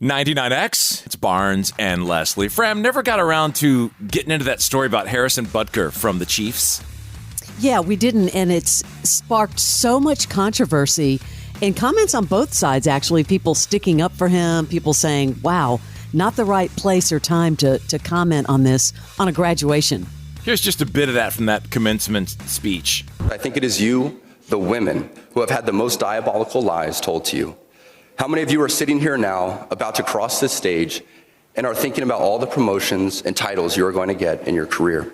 99X, it's Barnes and Leslie. Fram, never got around to getting into that story about Harrison Butker from the Chiefs. Yeah, we didn't, and it's sparked so much controversy and comments on both sides, actually. People sticking up for him, people saying, wow, not the right place or time to comment on this on a graduation. Here's just a bit of that from that commencement speech. I think it is you, the women, who have had the most diabolical lies told to you. How many of you are sitting here now about to cross this stage and are thinking about all the promotions and titles you are going to get in your career?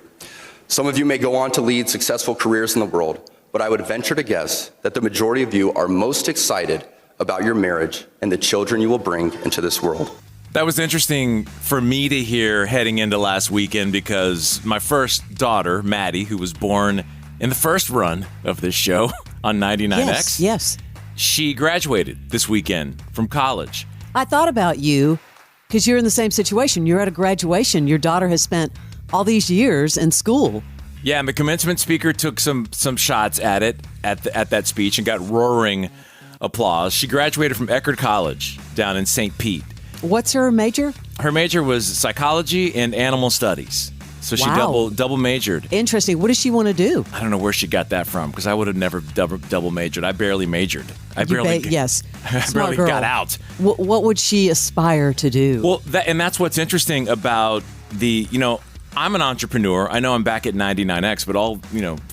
Some of you may go on to lead successful careers in the world, but I would venture to guess that the majority of you are most excited about your marriage and the children you will bring into this world. That was interesting for me to hear heading into last weekend because my first daughter, Maddie, who was born in the first run of this show on 99X. Yes. She graduated this weekend from college. I thought about you because you're in the same situation. You're at a graduation. Your daughter has spent all these years in school. Yeah, and the commencement speaker took some shots at it at that speech and got roaring applause. She graduated from Eckerd College down in St. Pete. What's her major? Her major was psychology and animal studies. So she double majored. Interesting. What does she want to do? I don't know where she got that from because I would have never double majored. I barely majored. I barely girl. got out. What would she aspire to do? Well, that's what's interesting about I'm an entrepreneur. I know I'm back at 99X, but all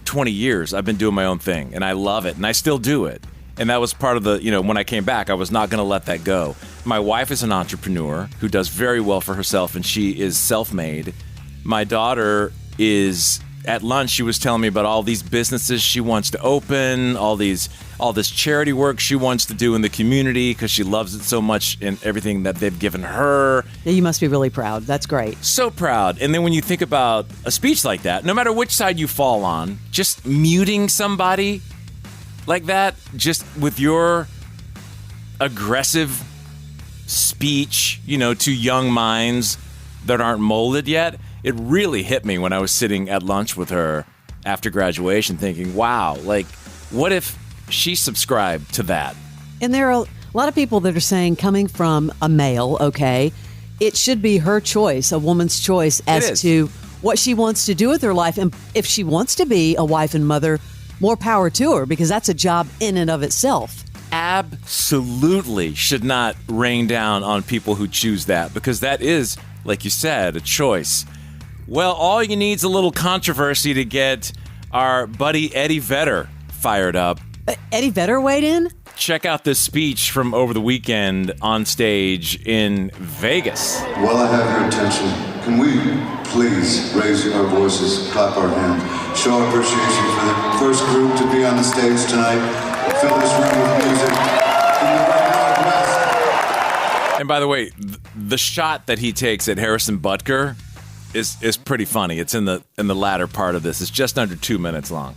20 years I've been doing my own thing, and I love it, and I still do it. And that was part of the when I came back, I was not going to let that go. My wife is an entrepreneur who does very well for herself, and she is self-made. My daughter is at lunch. She was telling me about all these businesses she wants to open, all this charity work she wants to do in the community because she loves it so much and everything that they've given her. Yeah, you must be really proud. That's great. So proud. And then when you think about a speech like that, no matter which side you fall on, just muting somebody like that, just with your aggressive speech, to young minds that aren't molded yet, it really hit me when I was sitting at lunch with her after graduation thinking, wow, what if she subscribed to that? And there are a lot of people that are saying, coming from a male, okay, it should be her choice, a woman's choice as to what she wants to do with her life. And if she wants to be a wife and mother, more power to her, because that's a job in and of itself. Absolutely should not rain down on people who choose that, because that is, like you said, a choice. Well, all you need is a little controversy to get our buddy Eddie Vedder fired up. Eddie Vedder weighed in? Check out this speech from over the weekend on stage in Vegas. While I have your attention, can we please raise our voices, clap our hands, show our appreciation for the first group to be on the stage tonight, fill this room with music from the Great Northwest. And by the way, the shot that he takes at Harrison Butker is pretty funny. It's in the latter part of this. It's just under 2 minutes long.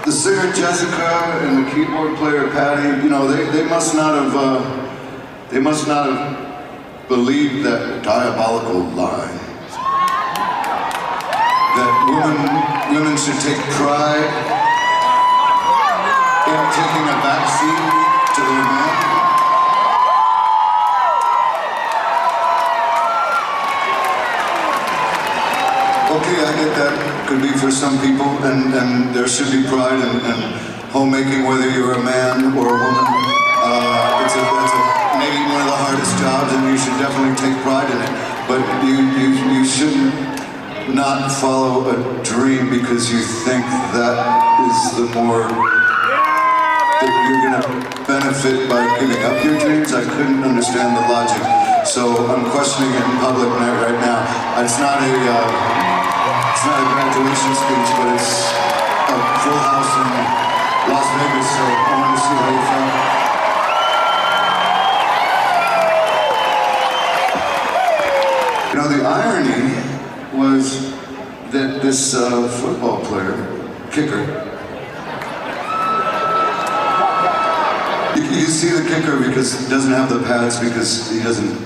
The singer Jessica and the keyboard player Patty, they must not have believed that diabolical lie. That women should take pride in taking a backseat to their man. Okay, I get that could be for some people, and there should be pride in homemaking, whether you're a man or a woman. That's maybe one of the hardest jobs, and you should definitely take pride in it. But you shouldn't not follow a dream because you think that is the more that you're going to benefit by giving up your dreams. I couldn't understand the logic, so I'm questioning it in public right now. It's not a graduation speech, but it's a full house in Las Vegas, so I wanted to see how you felt. The irony was that this football player, kicker, you see the kicker because he doesn't have the pads because he doesn't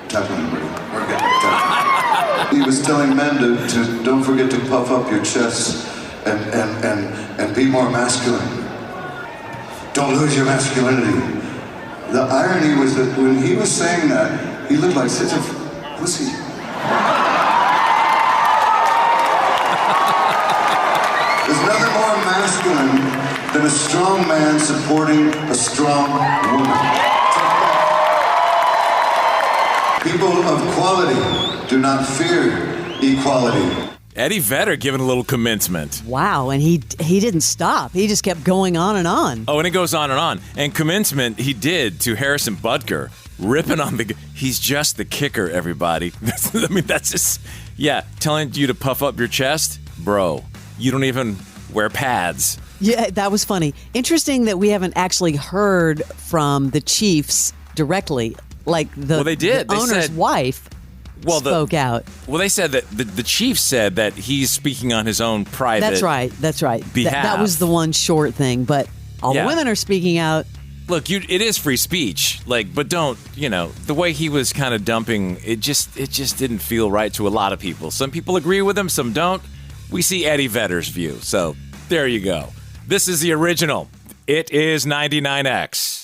tackle anybody or get tackled. He was telling men to don't forget to puff up your chests and be more masculine. don't lose your masculinity. The irony was that when he was saying that, he looked like such a pussy. There's nothing more masculine than a strong man supporting a strong woman. People of quality do not fear equality. Eddie Vedder giving a little commencement. Wow, and he didn't stop. He just kept going on and on. Oh, and it goes on and on. And commencement he did to Harrison Butker, ripping on the... He's just the kicker, everybody. I mean, that's just... Yeah, telling you to puff up your chest? Bro, you don't even wear pads. Yeah, that was funny. Interesting that we haven't actually heard from the Chiefs directly. Like well, they did. The owner's wife spoke out. Well, they said that the chief said that he's speaking on his own private. That's right. Behalf. That was the one short thing, but all the women are speaking out. Look, it is free speech, but don't, the way he was kind of dumping, it just didn't feel right to a lot of people. Some people agree with him, some don't. We see Eddie Vedder's view, so there you go. This is the original. It is 99X.